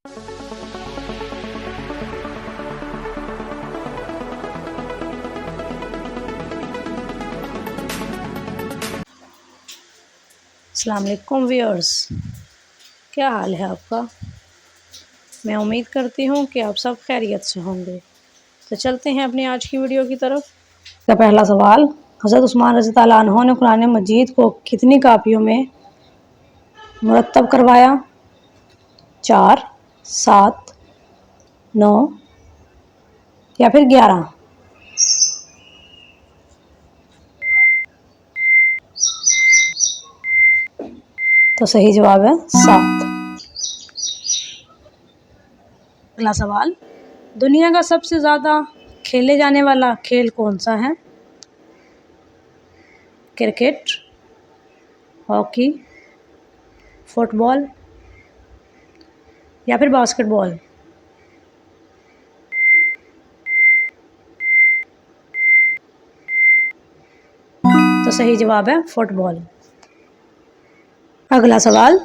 अस्सलाम वालेकुम व्यूअर्स, क्या हाल है आपका। मैं उम्मीद करती हूँ कि आप सब खैरियत से होंगे। तो चलते हैं अपनी आज की वीडियो की तरफ। का पहला सवाल, हज़रत उस्मान रज़ी अल्लाह अन्हु ने कुरान मजीद को कितनी कापियों में मुरत्तब करवाया? 4, 7, 9 या फिर 11? तो सही जवाब है 7। अगला सवाल, दुनिया का सबसे ज़्यादा खेले जाने वाला खेल कौन सा है? क्रिकेट, हॉकी, फुटबॉल या फिर बास्केटबॉल? तो सही जवाब है फुटबॉल। अगला सवाल,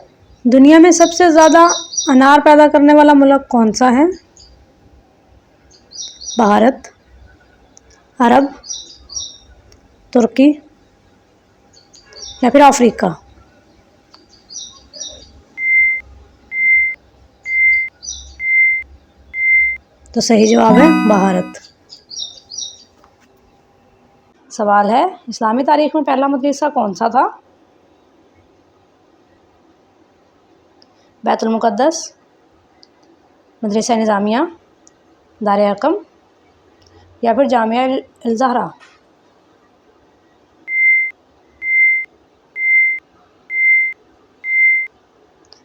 दुनिया में सबसे ज़्यादा अनार पैदा करने वाला मुल्क कौन सा है? भारत, अरब, तुर्की या फिर अफ्रीका? तो सही जवाब है भारत। सवाल है, इस्लामी तारीख में पहला मदरसा कौन सा था? बैतुल मुक़द्दस, मदरसा निज़ामिया, दार अरक़म या फिर जामिया अल ज़हरा?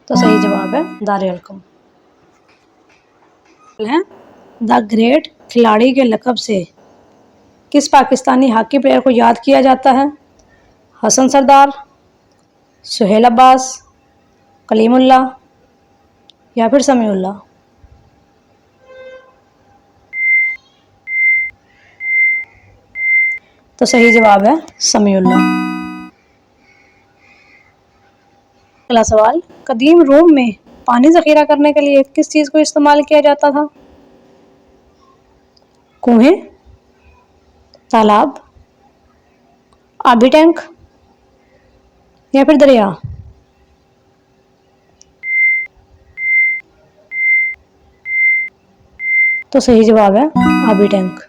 तो सही जवाब है दार अरक़म। द ग्रेट खिलाड़ी के लक़ब से किस पाकिस्तानी हॉकी प्लेयर को याद किया जाता है? हसन सरदार, सुहेल अब्बास, कलीमुल्लाह या फिर समीउल्लाह? तो सही जवाब है समीउल्लाह। अगला सवाल, कदीम रोम में पानी ज़ख़ीरा करने के लिए किस चीज़ को इस्तेमाल किया जाता था? कुएं, तालाब, आबी टैंक या फिर दरिया? तो सही जवाब है आबी टैंक।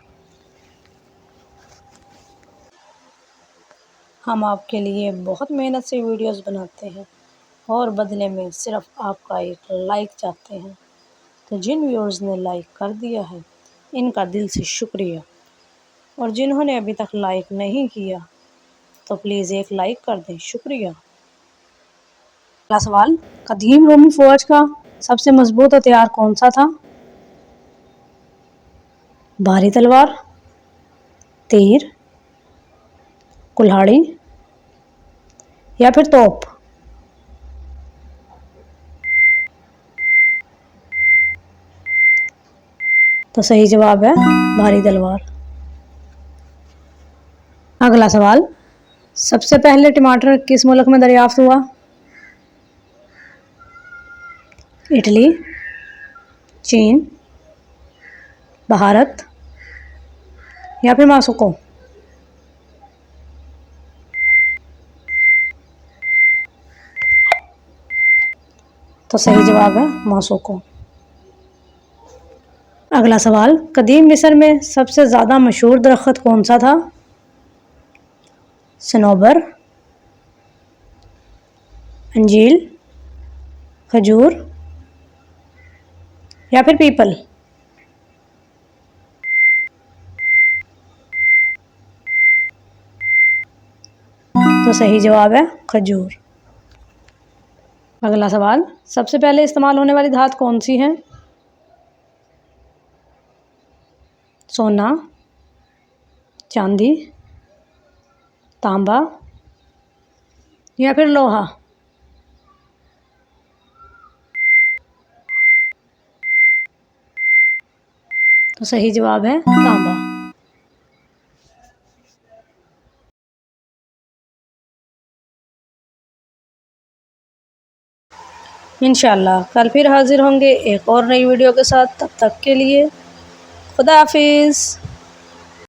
हम आपके लिए बहुत मेहनत से वीडियोस बनाते हैं और बदले में सिर्फ आपका एक लाइक चाहते हैं। तो जिन व्यूअर्स ने लाइक कर दिया है, इनका दिल से शुक्रिया, और जिन्होंने अभी तक लाइक नहीं किया तो प्लीज़ एक लाइक कर दें, शुक्रिया। अगला सवाल, कदीम रोमी फ़ौज का सबसे मजबूत हथियार कौन सा था? भारी तलवार, तीर, कुल्हाड़ी या फिर तोप? तो सही जवाब है भारी तलवार। अगला सवाल, सबसे पहले टमाटर किस मुल्क में दरियाफ्त हुआ? इटली, चीन, भारत या फिर मास्को? तो सही जवाब है मास्को। अगला सवाल, कदीम मिस्र में सबसे ज़्यादा मशहूर दरख्त कौन सा था? सनोबर, अंजील, खजूर या फिर पीपल? तो सही जवाब है खजूर। अगला सवाल, सबसे पहले इस्तेमाल होने वाली धातु कौन सी है? सोना, चांदी, तांबा या फिर लोहा? तो सही जवाब है तांबा। इंशाल्लाह कल फिर हाज़िर होंगे एक और नई वीडियो के साथ। तब तक के लिए खुदा हाफिज़।